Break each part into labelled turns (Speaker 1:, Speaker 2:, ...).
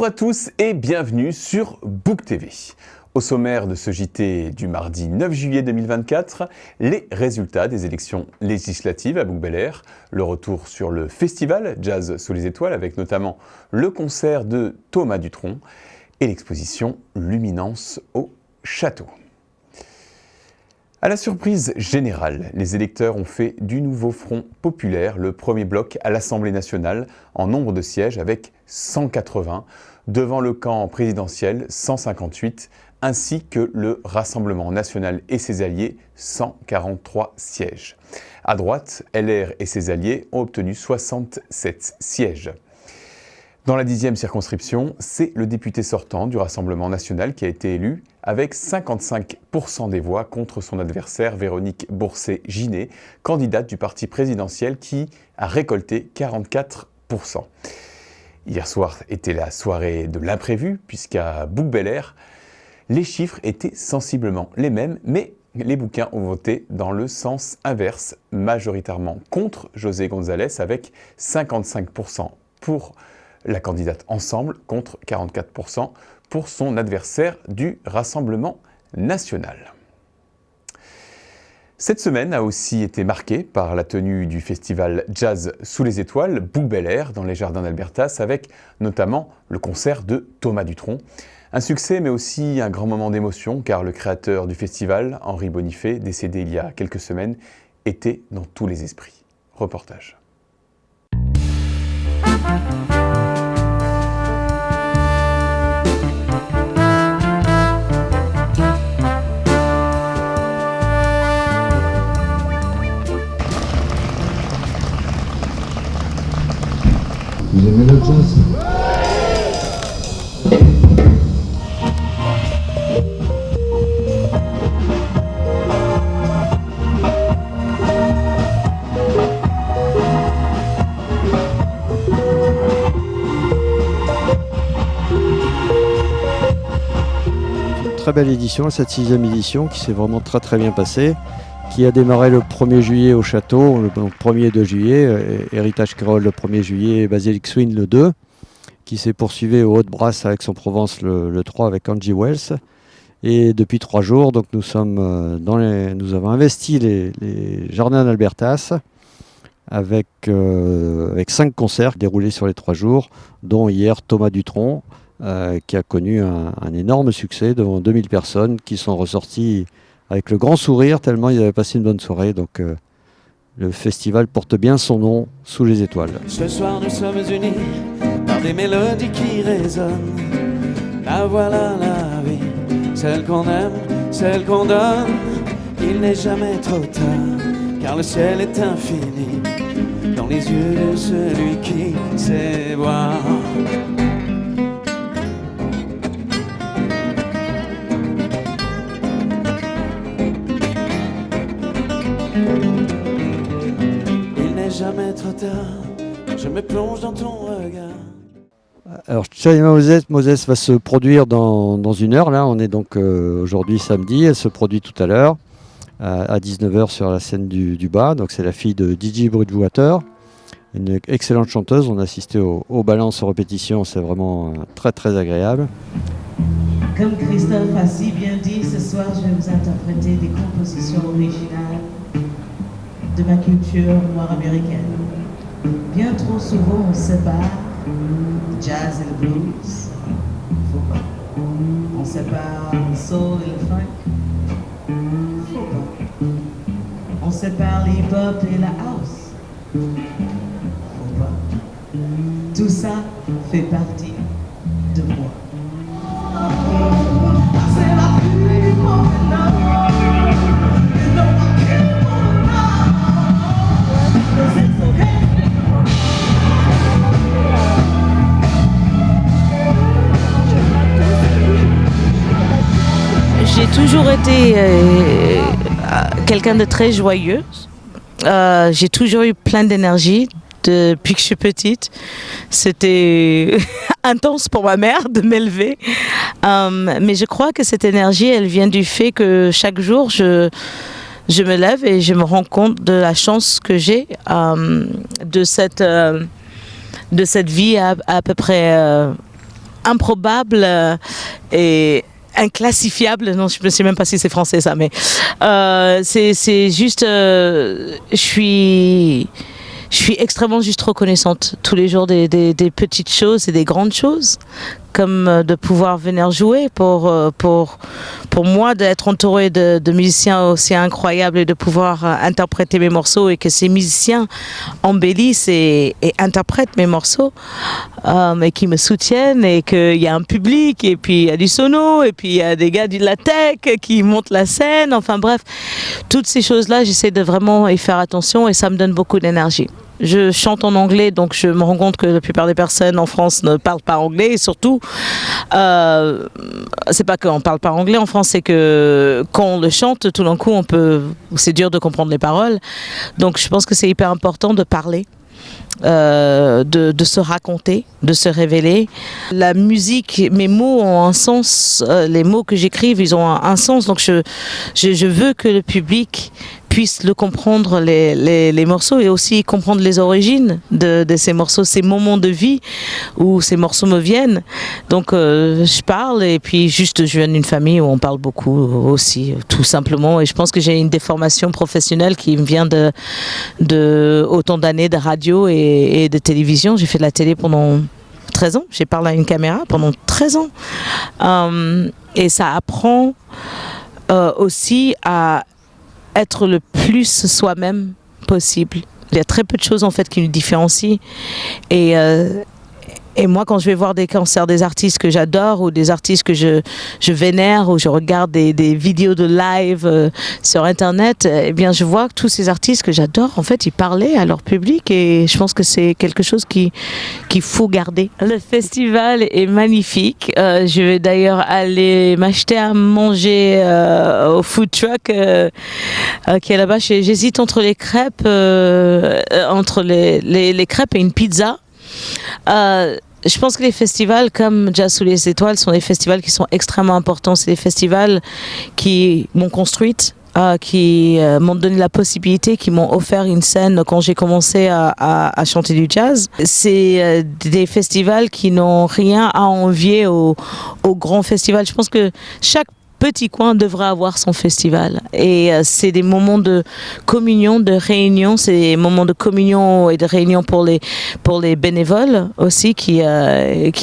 Speaker 1: Bonjour à tous et bienvenue sur Book TV. Au sommaire de ce JT du mardi 9 juillet 2024, les résultats des élections législatives à Bouc-Bel-Air, le retour sur le festival Jazz sous les étoiles avec notamment le concert de Thomas Dutronc et l'exposition Luminance au château. À la surprise générale, les électeurs ont fait du nouveau Front populaire le premier bloc à l'Assemblée nationale en nombre de sièges avec 180, devant le camp présidentiel 158, ainsi que le Rassemblement national et ses alliés 143 sièges. À droite, LR et ses alliés ont obtenu 67 sièges. Dans la 10e circonscription, c'est le député sortant du Rassemblement national qui a été élu avec 55% des voix contre son adversaire Véronique Bourcet-Ginet, candidate du parti présidentiel qui a récolté 44%. Hier soir était la soirée de l'imprévu puisqu'à Bouc-Bel-Air, les chiffres étaient sensiblement les mêmes, mais les bouquins ont voté dans le sens inverse, majoritairement contre José González avec 55% pour la candidate Ensemble contre 44% pour son adversaire du Rassemblement national. Cette semaine a aussi été marquée par la tenue du festival Jazz sous les étoiles Bouc-Bel-Air dans les jardins d'Albertas avec notamment le concert de Thomas Dutronc. Un succès mais aussi un grand moment d'émotion car le créateur du festival, Henri Bonifay, décédé il y a quelques semaines, était dans tous les esprits. Reportage.
Speaker 2: Vous aimez le jazz ?
Speaker 3: Très belle édition, cette 6e édition qui s'est vraiment très bien passée, qui a démarré le 1er juillet au château, donc 1er et 2 juillet, Héritage Créole le 1er juillet et Basilic Swing le 2, qui s'est poursuivi au Haute-Brasse avec Aix-en-Provence le 3 avec Angie Wells. Et depuis 3 jours, donc nous avons investi les jardins d'Albertas avec 5 concerts déroulés sur les 3 jours, dont hier Thomas Dutronc, qui a connu un énorme succès devant 2000 personnes qui sont ressorties avec le grand sourire tellement ils avaient passé une bonne soirée. Donc le festival porte bien son nom, Sous les étoiles.
Speaker 4: Ce soir nous sommes unis par des mélodies qui résonnent. La voilà la vie, celle qu'on aime, celle qu'on donne. Il n'est jamais trop tard, car le ciel est infini dans les yeux de celui qui sait voir. Jamais trop tard, je me plonge dans ton regard.
Speaker 3: Alors Chaima Moses va se produire dans une heure. Là, on est donc aujourd'hui samedi. Elle se produit tout à l'heure à 19h sur la scène du bas. Donc c'est la fille de DJ Bridgewater, une excellente chanteuse. On a assisté aux balances aux répétitions. C'est vraiment très agréable.
Speaker 5: Comme Christophe a si bien dit, ce soir je vais vous interpréter des compositions originales de ma culture noire américaine. Bien trop souvent on sépare jazz et le blues. Faut pas. On sépare le soul et le funk. Faut pas. On sépare le hip-hop et la house. Faut pas. Tout ça fait partie de moi. C'est la pluie pour l'amour.
Speaker 6: J'ai toujours été quelqu'un de très joyeux. J'ai toujours eu plein d'énergie depuis que je suis petite. C'était intense pour ma mère de m'élever. Mais je crois que cette énergie, elle vient du fait que chaque jour, je me lève et je me rends compte de la chance que j'ai de cette vie à peu près improbable et inclassifiable. Non, je ne sais même pas si c'est français ça, mais c'est juste, je suis extrêmement juste reconnaissante tous les jours des petites choses et des grandes choses, comme de pouvoir venir jouer pour moi, d'être entourée de musiciens aussi incroyables et de pouvoir interpréter mes morceaux et que ces musiciens embellissent et interprètent mes morceaux et qui me soutiennent et qu'il y a un public et puis il y a du sono et puis il y a des gars de la tech qui montent la scène. Enfin bref, toutes ces choses-là, j'essaie de vraiment y faire attention et ça me donne beaucoup d'énergie. Je chante en anglais, donc je me rends compte que la plupart des personnes en France ne parlent pas anglais. Et surtout, c'est pas qu'on parle pas anglais en France, c'est que quand on le chante, tout d'un coup, c'est dur de comprendre les paroles. Donc je pense que c'est hyper important de parler. De se raconter, de se révéler. La musique, mes mots ont un sens, les mots que j'écrive, ils ont un sens, donc je veux que le public puisse le comprendre, les morceaux, et aussi comprendre les origines de ces morceaux, ces moments de vie où ces morceaux me viennent. Donc je parle, et puis juste je viens d'une famille où on parle beaucoup aussi, tout simplement, et je pense que j'ai une déformation professionnelle qui me vient de autant d'années de radio et de télévision. J'ai fait de la télé pendant 13 ans, j'ai parlé à une caméra pendant 13 ans, et ça apprend aussi à être le plus soi-même possible. Il y a très peu de choses en fait qui nous différencient, et moi, quand je vais voir des concerts des artistes que j'adore ou des artistes que je vénère, ou je regarde des vidéos de live sur Internet, eh bien, je vois que tous ces artistes que j'adore, en fait, ils parlaient à leur public, et je pense que c'est quelque chose qu'il faut garder. Le festival est magnifique. Je vais d'ailleurs aller m'acheter à manger au food truck qui est là-bas. J'hésite entre les crêpes, entre les crêpes et une pizza. Je pense que les festivals comme Jazz sous les étoiles sont des festivals qui sont extrêmement importants. C'est des festivals qui m'ont construite, qui m'ont donné la possibilité, qui m'ont offert une scène quand j'ai commencé à chanter du jazz. C'est des festivals qui n'ont rien à envier aux grands festivals. Je pense que chaque petit coin devrait avoir son festival, et c'est des moments de communion, de réunion, c'est des moments de communion et de réunion pour les bénévoles aussi qui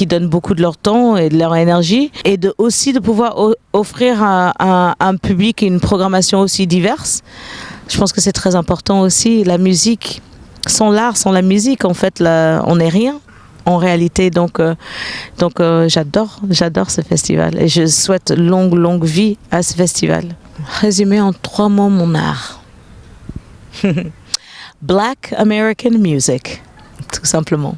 Speaker 6: donnent beaucoup de leur temps et de leur énergie, et aussi de pouvoir offrir à un public une programmation aussi diverse. Je pense que c'est très important aussi. La musique, sans l'art, sans la musique, en fait, on n'est rien en réalité, donc j'adore ce festival, et je souhaite longue vie à ce festival. Résumer en 3 mots mon art. Black American Music, tout simplement.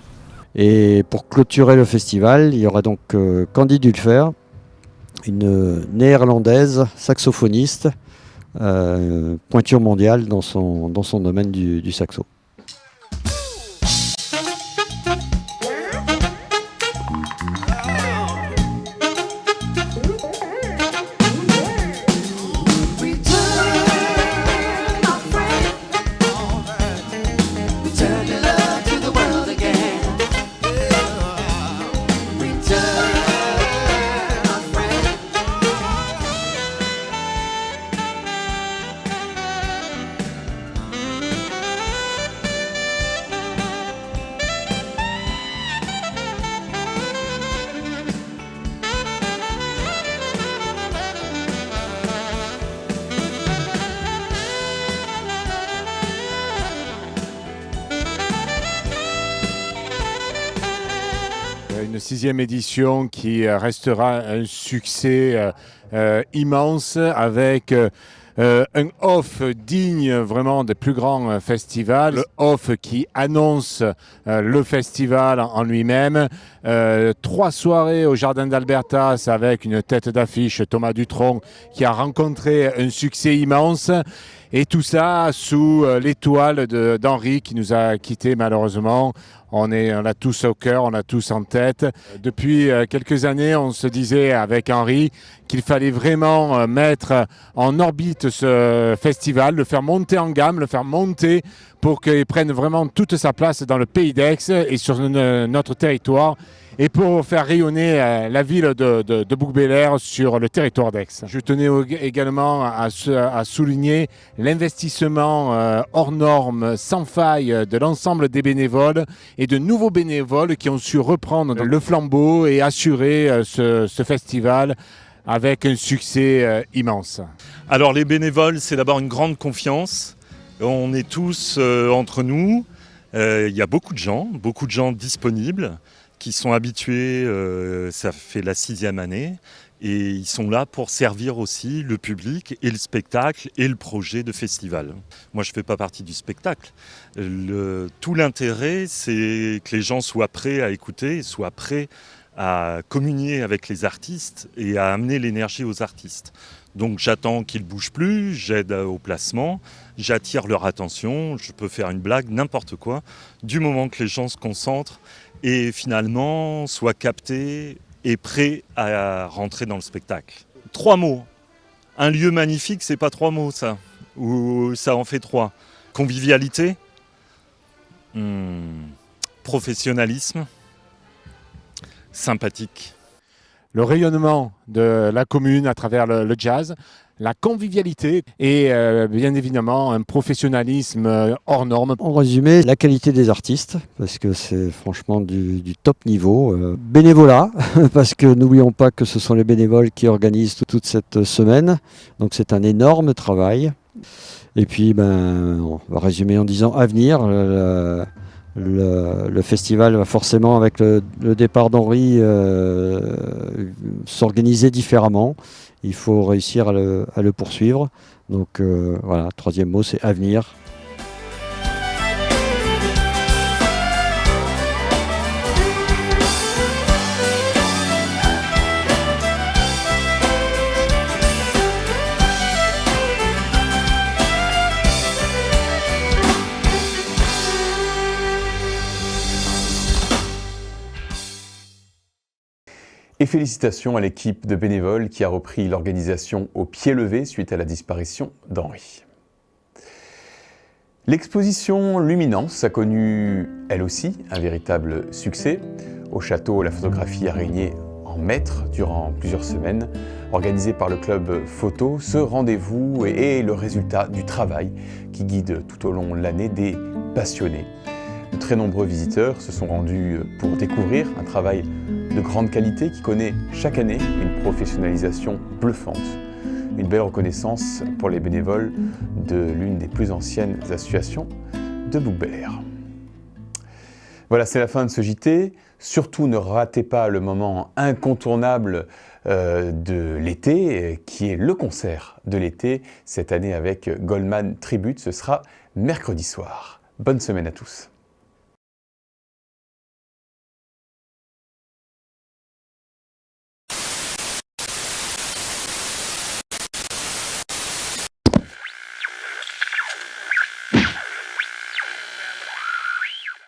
Speaker 3: Et pour clôturer le festival, il y aura donc Candy Dulfer, une néerlandaise saxophoniste, pointure mondiale dans son domaine du saxo.
Speaker 7: Une 6e édition qui restera un succès immense, avec un off digne vraiment des plus grands festivals. Le off qui annonce le festival en lui-même. 3 soirées au Jardin d'Albertas avec une tête d'affiche, Thomas Dutronc, qui a rencontré un succès immense. Et tout ça sous l'étoile d'Henri, qui nous a quittés malheureusement. On a tous au cœur, on a tous en tête. Depuis quelques années, on se disait avec Henri qu'il fallait vraiment mettre en orbite ce festival, le faire monter en gamme, le faire monter pour qu'il prenne vraiment toute sa place dans le pays d'Aix et sur notre territoire et pour faire rayonner la ville de Bouc-Bel-Air sur le territoire d'Aix. Je tenais également à souligner l'investissement hors norme, sans faille de l'ensemble des bénévoles et de nouveaux bénévoles qui ont su reprendre le flambeau et assurer ce festival avec un succès immense.
Speaker 8: Alors les bénévoles, c'est d'abord une grande confiance. On est tous entre nous. Il y a beaucoup de gens disponibles qui sont habitués, ça fait la 6e année, et ils sont là pour servir aussi le public et le spectacle et le projet de festival. Moi, je ne fais pas partie du spectacle. Tout l'intérêt, c'est que les gens soient prêts à écouter, soient prêts à communier avec les artistes et à amener l'énergie aux artistes. Donc j'attends qu'ils ne bougent plus, j'aide au placement, j'attire leur attention, je peux faire une blague, n'importe quoi, du moment que les gens se concentrent et finalement soient captés et prêts à rentrer dans le spectacle. 3 mots. Un lieu magnifique, c'est pas 3 mots ça, ou ça en fait 3. Convivialité, professionnalisme, sympathique.
Speaker 7: Le rayonnement de la commune à travers le jazz, la convivialité et bien évidemment un professionnalisme hors norme.
Speaker 3: En résumé, la qualité des artistes, parce que c'est franchement du top niveau. Bénévolat, parce que n'oublions pas que ce sont les bénévoles qui organisent toute cette semaine. Donc c'est un énorme travail. Et puis on va résumer en disant avenir. Le festival va forcément, avec le départ d'Henri, s'organiser différemment. Il faut réussir à le poursuivre. Donc voilà, 3e mot, c'est avenir.
Speaker 1: Et félicitations à l'équipe de bénévoles qui a repris l'organisation au pied levé suite à la disparition d'Henri. L'exposition Luminance a connu, elle aussi, un véritable succès. Au château, la photographie a régné en maître durant plusieurs semaines. Organisé par le club photo, ce rendez-vous est le résultat du travail qui guide tout au long de l'année des passionnés. De très nombreux visiteurs se sont rendus pour découvrir un travail de grande qualité qui connaît chaque année une professionnalisation bluffante. Une belle reconnaissance pour les bénévoles de l'une des plus anciennes associations de Bouc-Bel-Air. Voilà, c'est la fin de ce JT. Surtout ne ratez pas le moment incontournable de l'été, qui est le concert de l'été, cette année avec Goldman Tribute. Ce sera mercredi soir. Bonne semaine à tous.